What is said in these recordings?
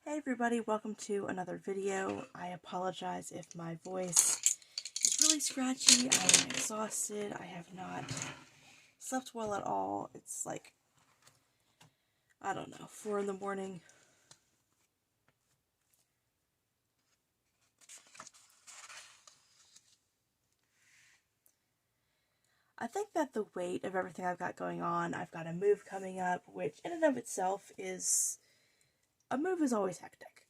Hey everybody, welcome to another video. I apologize if my voice is really scratchy. I am exhausted. I have not slept well at all. It's like, I don't know, 4 in the morning. I think that the weight of everything I've got going on, I've got a move coming up, which in and of itself is, a move is always hectic.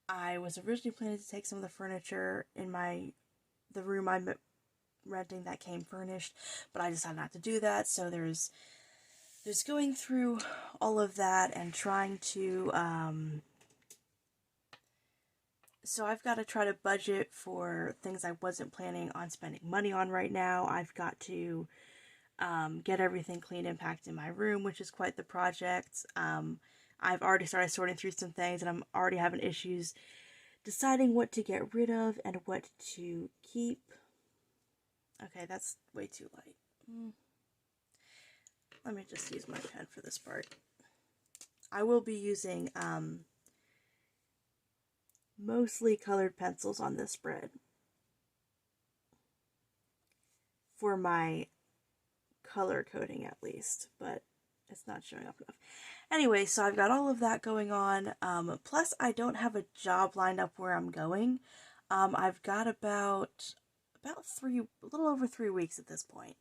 I was originally planning to take some of the furniture in the room I'm renting that came furnished, but I decided not to do that, so there's going through all of that and trying to, so I've got to try to budget for things I wasn't planning on spending money on right now. I've got to get everything cleaned and packed in my room, which is quite the project. I've already started sorting through some things and I'm already having issues deciding what to get rid of and what to keep. Okay, that's way too light. Let me just use my pen for this part. I will be using mostly colored pencils on this spread for my color coding at least, but it's not showing up enough. Anyway, so I've got all of that going on, plus I don't have a job lined up where I'm going. I've got about a little over 3 weeks at this point.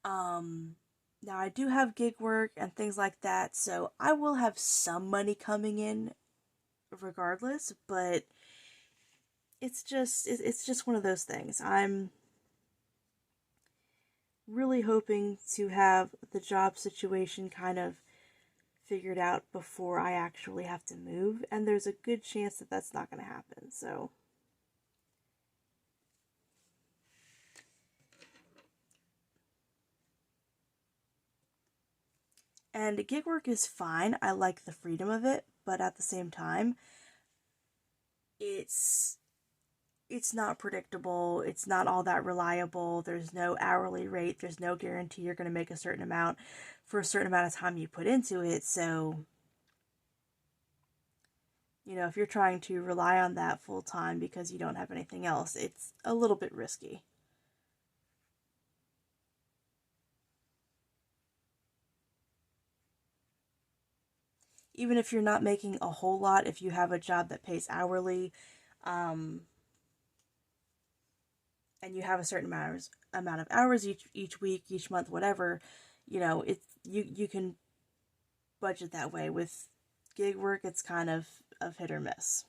Now I do have gig work and things like that, so I will have some money coming in regardless, but it's just one of those things. I'm really hoping to have the job situation kind of figured out before I actually have to move, and there's a good chance that that's not going to happen. So and gig work is fine. I like the freedom of it, but at the same time, it's not predictable. It's not all that reliable. There's no hourly rate. There's no guarantee you're going to make a certain amount for a certain amount of time you put into it. So, if you're trying to rely on that full time because you don't have anything else, it's a little bit risky. Even if you're not making a whole lot, if you have a job that pays hourly, um, and you have a certain amount of hours each week, each month, whatever, it's you can budget that way. With gig work, it's kind of hit or miss.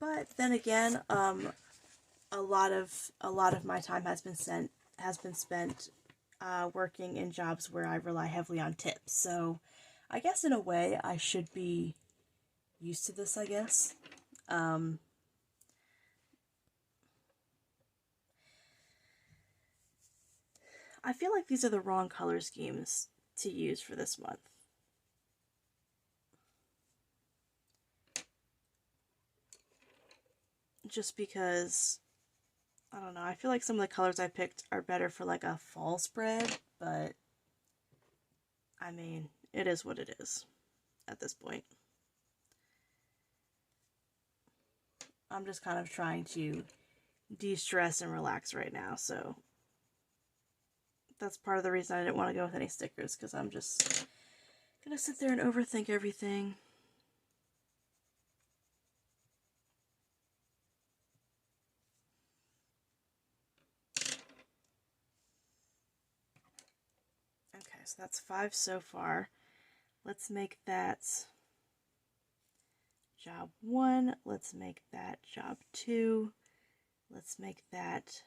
But then again, a lot of my time has been spent working in jobs where I rely heavily on tips. So I guess in a way I should be used to this, I guess. Um, I feel like these are the wrong color schemes to use for this month. Just because, I don't know, I feel like some of the colors I picked are better for like a fall spread, but I mean, it is what it is at this point. I'm just kind of trying to de-stress and relax right now, so that's part of the reason I didn't want to go with any stickers, because I'm just gonna sit there and overthink everything. Okay, so that's 5 so far. Let's make that job 1. Let's make that job 2. Let's make that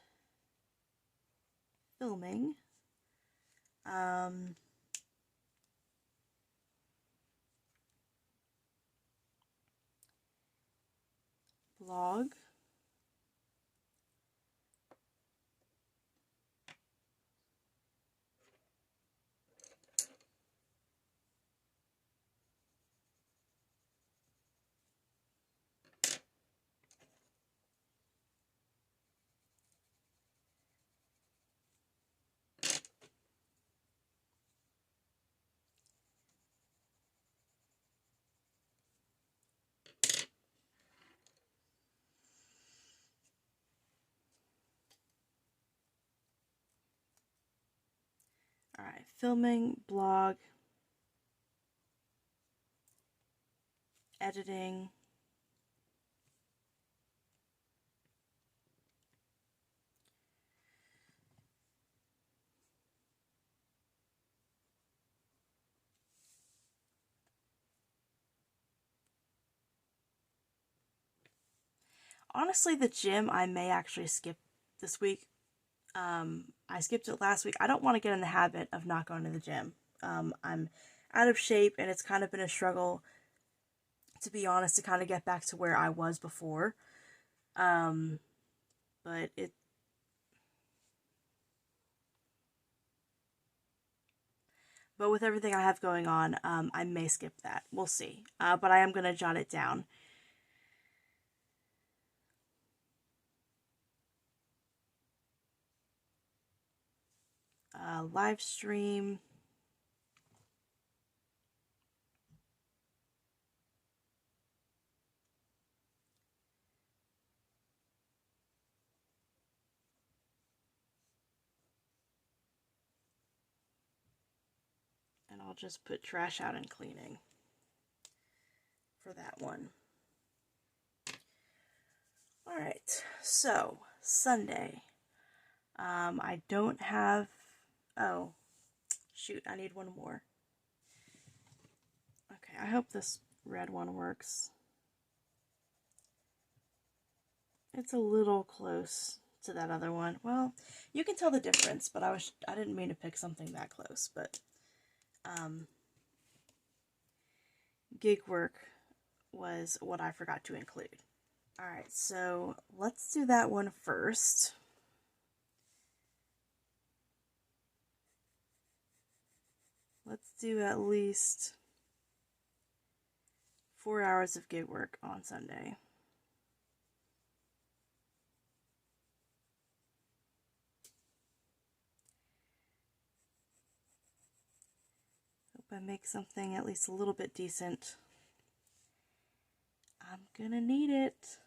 filming. Vlog. filming, blog, editing, honestly, the gym I may actually skip this week. I skipped it last week. I don't want to get in the habit of not going to the gym. I'm out of shape, and it's kind of been a struggle, to be honest, to kind of get back to where I was before. Um, but it, but with everything I have going on, I may skip that. We'll see. But I am gonna jot it down. Live stream. And I'll just put trash out and cleaning for that one. Alright, so Sunday. I don't have. Oh, shoot, I need one more. Okay, I hope this red one works. It's a little close to that other one. Well, you can tell the difference, but I didn't mean to pick something that close, but gig work was what I forgot to include. Alright, so let's do that one first. Let's do at least 4 hours of gig work on Sunday. Hope I make something at least a little bit decent. I'm gonna need it.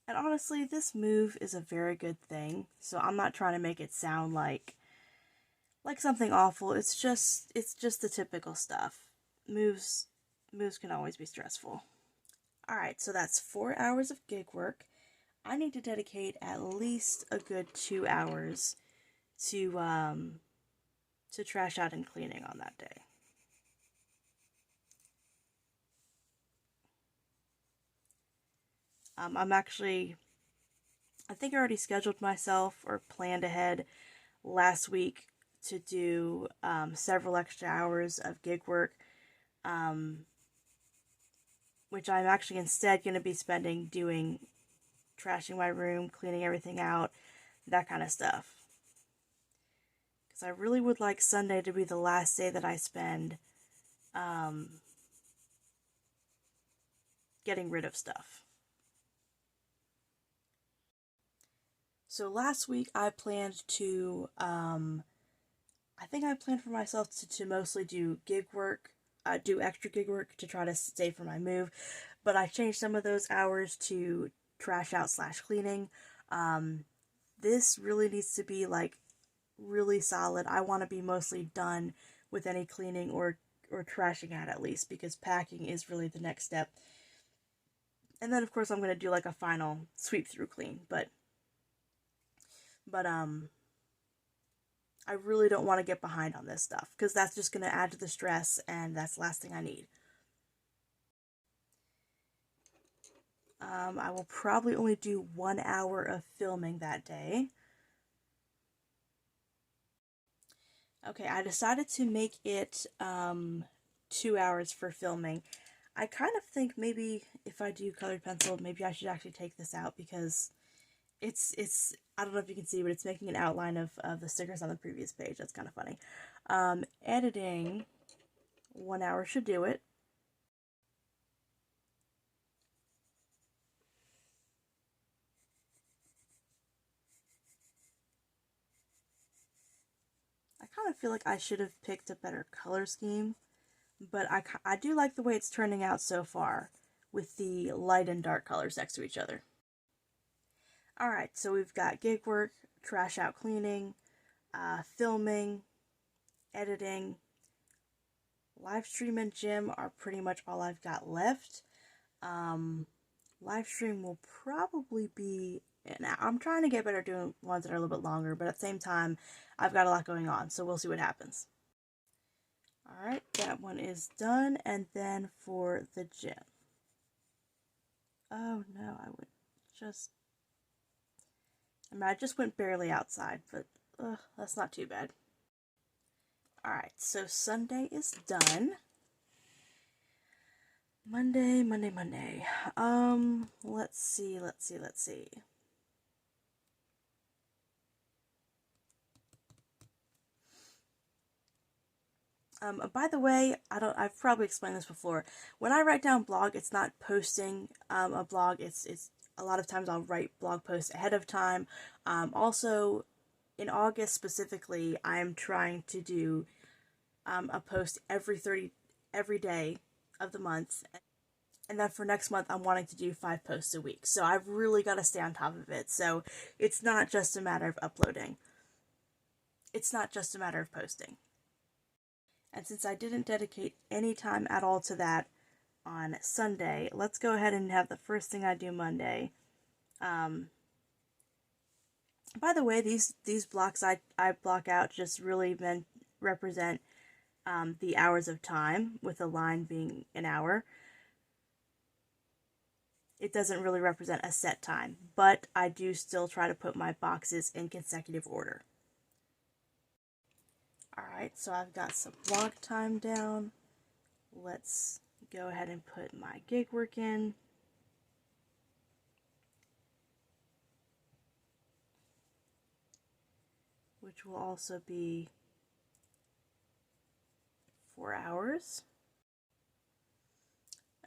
And honestly, this move is a very good thing, so I'm not trying to make it sound like something awful. It's just the typical stuff. Moves can always be stressful. Alright, so that's 4 hours of gig work. I need to dedicate at least a good 2 hours to trash out and cleaning on that day. I'm actually, I think I already scheduled myself or planned ahead last week to do several extra hours of gig work, which I'm actually instead going to be spending doing trashing my room, cleaning everything out, that kind of stuff. Because I really would like Sunday to be the last day that I spend getting rid of stuff. So last week I planned to, I think I planned for myself to mostly do gig work, do extra gig work to try to save for my move, but I changed some of those hours to trash out slash cleaning. This really needs to be like really solid. I want to be mostly done with any cleaning or trashing out at least, because packing is really the next step. And then of course I'm going to do like a final sweep through clean, but I really don't want to get behind on this stuff because that's just going to add to the stress, and that's the last thing I need. I will probably only do 1 hour of filming that day. Okay, I decided to make it 2 hours for filming. I kind of think maybe if I do colored pencil, maybe I should actually take this out because it's I don't know if you can see, but it's making an outline of the stickers on the previous page. That's kind of funny. Editing, 1 hour should do it. I kind of feel like I should have picked a better color scheme, but I do like the way it's turning out so far with the light and dark colors next to each other. Alright, so we've got gig work, trash out cleaning, filming, editing, live stream and gym are pretty much all I've got left. Live stream will probably be I'm trying to get better doing ones that are a little bit longer, but at the same time, I've got a lot going on, so we'll see what happens. Alright, that one is done, and then for the gym. Oh no, I just went barely outside, but that's not too bad. Alright, so Sunday is done. Monday. Let's see. By the way, I've probably explained this before. When I write down blog, it's not posting a blog. It's a lot of times I'll write blog posts ahead of time. Also, in August specifically, I'm trying to do a post every day of the month. And then for next month, I'm wanting to do 5 posts a week. So I've really got to stay on top of it. So it's not just a matter of uploading. It's not just a matter of posting. And since I didn't dedicate any time at all to that on Sunday, let's go ahead and have the first thing I do Monday. By the way, these blocks I block out just really represent the hours of time, with a line being an hour. It doesn't really represent a set time, but I do still try to put my boxes in consecutive order. Alright, so I've got some block time down. Let's go ahead and put my gig work in. Which will also be 4 hours.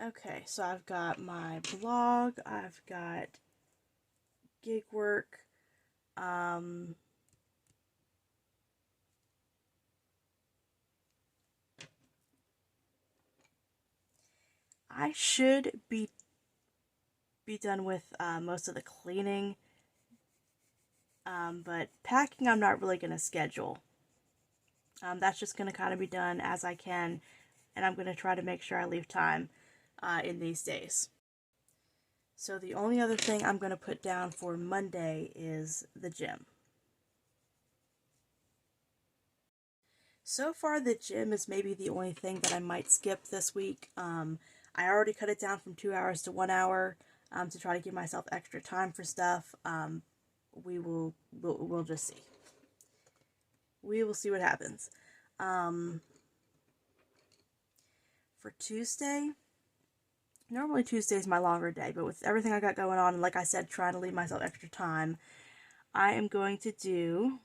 Okay, so I've got my blog, I've got gig work, I should be done with most of the cleaning, but packing I'm not really going to schedule. That's just going to kind of be done as I can, and I'm going to try to make sure I leave time in these days. So the only other thing I'm going to put down for Monday is the gym. So far, the gym is maybe the only thing that I might skip this week. I already cut it down from 2 hours to 1 hour to try to give myself extra time for stuff. We'll just see. We will see what happens. For Tuesday, normally Tuesday is my longer day, but with everything I got going on, and like I said, trying to leave myself extra time, I am going to do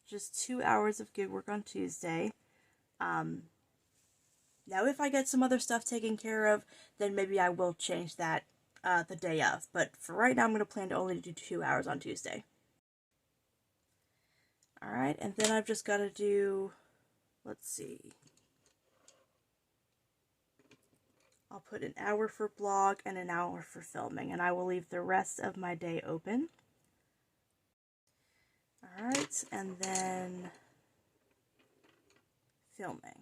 just 2 hours of gig work on Tuesday. Now, if I get some other stuff taken care of, then maybe I will change that the day of. But for right now, I'm going to plan to only do 2 hours on Tuesday. Alright, and then I've just got to do, let's see. I'll put an hour for blog and an hour for filming, and I will leave the rest of my day open. Alright, and then filming.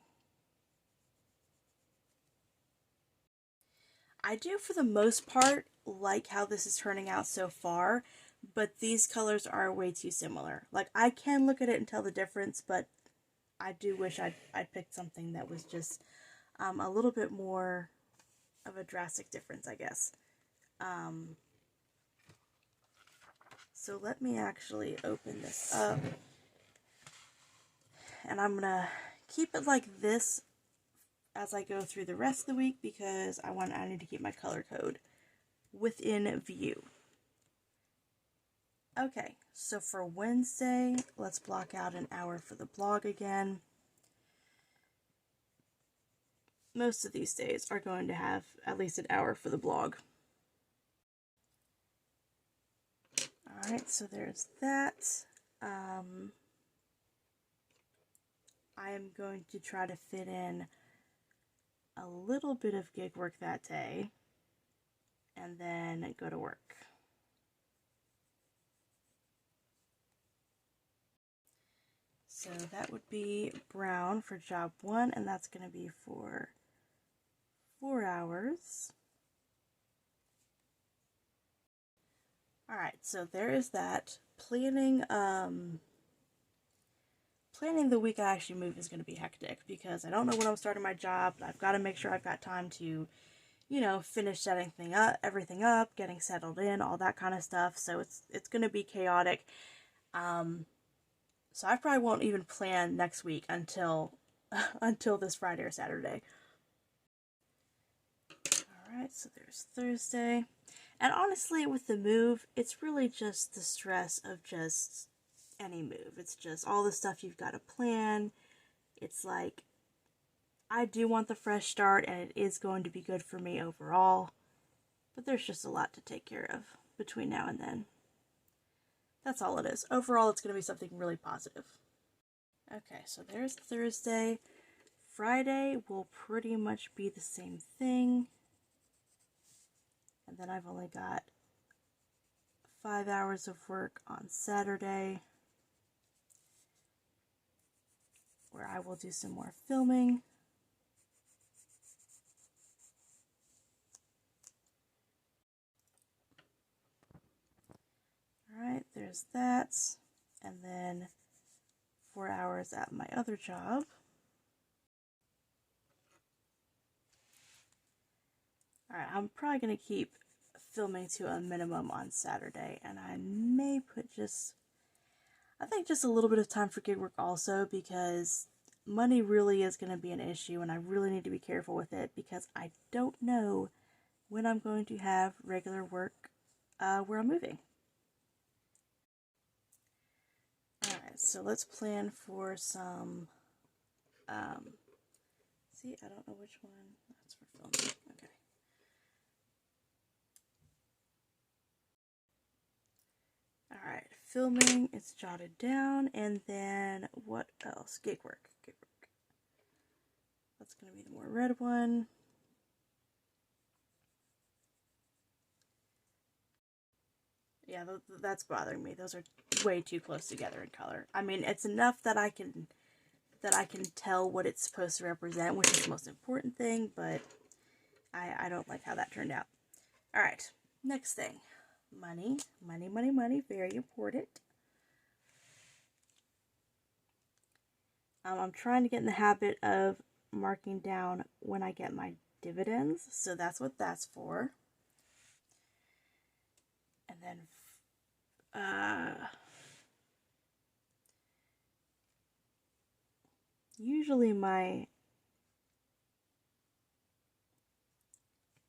I do, for the most part, like how this is turning out so far, but these colors are way too similar. Like, I can look at it and tell the difference, but I do wish I'd picked something that was just a little bit more of a drastic difference, I guess. So let me actually open this up. And I'm gonna keep it like this as I go through the rest of the week, because I need to keep my color code within view. Okay, so for Wednesday, let's block out an hour for the blog again. Most of these days are going to have at least an hour for the blog. Alright, so there's that. I am going to try to fit in a little bit of gig work that day. and then go to work. So that would be brown for job 1, and that's going to be for 4 hours. Alright, so there is that. Planning the week I actually move is going to be hectic because I don't know when I'm starting my job, but I've got to make sure I've got time to, finish setting everything up, getting settled in, all that kind of stuff. So it's going to be chaotic. So I probably won't even plan next week until until this Friday or Saturday. Alright, so there's Thursday. And honestly, with the move, it's really just the stress of just any move. It's just all the stuff you've got to plan. It's like, I do want the fresh start, and it is going to be good for me overall. But there's just a lot to take care of between now and then. That's all it is. Overall, it's going to be something really positive. Okay, so there's Thursday. Friday will pretty much be the same thing. And then I've only got 5 hours of work on Saturday, where I will do some more filming. Alright, there's that. And then 4 hours at my other job. Alright, I'm probably going to keep filming to a minimum on Saturday, and I may put just a little bit of time for gig work also, because money really is going to be an issue, and I really need to be careful with it because I don't know when I'm going to have regular work where I'm moving. Alright, so let's plan for some, see, I don't know which one, that's for filming, okay. Alright, filming, it's jotted down, and then what else? Gig work. That's going to be the more red one. Yeah, that's bothering me. Those are way too close together in color. I mean, it's enough that I can tell what it's supposed to represent, which is the most important thing, but I don't like how that turned out. Alright, next thing. Money, very important. I'm trying to get in the habit of marking down when I get my dividends, so that's what that's for. And then usually my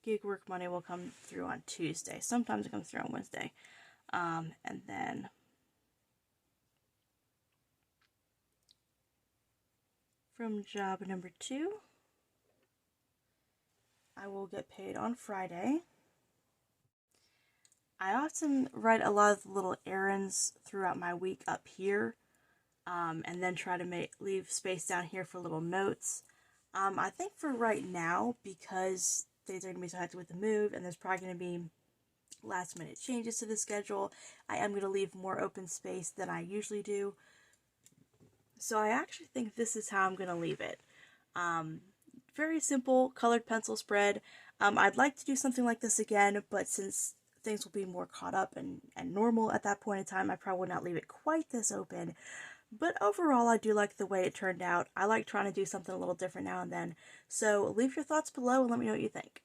gig work money will come through on Tuesday. Sometimes it comes through on Wednesday. And then from job number 2, I will get paid on Friday. I often write a lot of little errands throughout my week up here, and then try to leave space down here for little notes. I think for right now, because things are going to be so hectic with the move, and there's probably going to be last minute changes to the schedule, I am going to leave more open space than I usually do. So I actually think this is how I'm going to leave it. Very simple colored pencil spread. I'd like to do something like this again, but since things will be more caught up and normal at that point in time, I probably would not leave it quite this open. But overall, I do like the way it turned out. I like trying to do something a little different now and then. So leave your thoughts below and let me know what you think.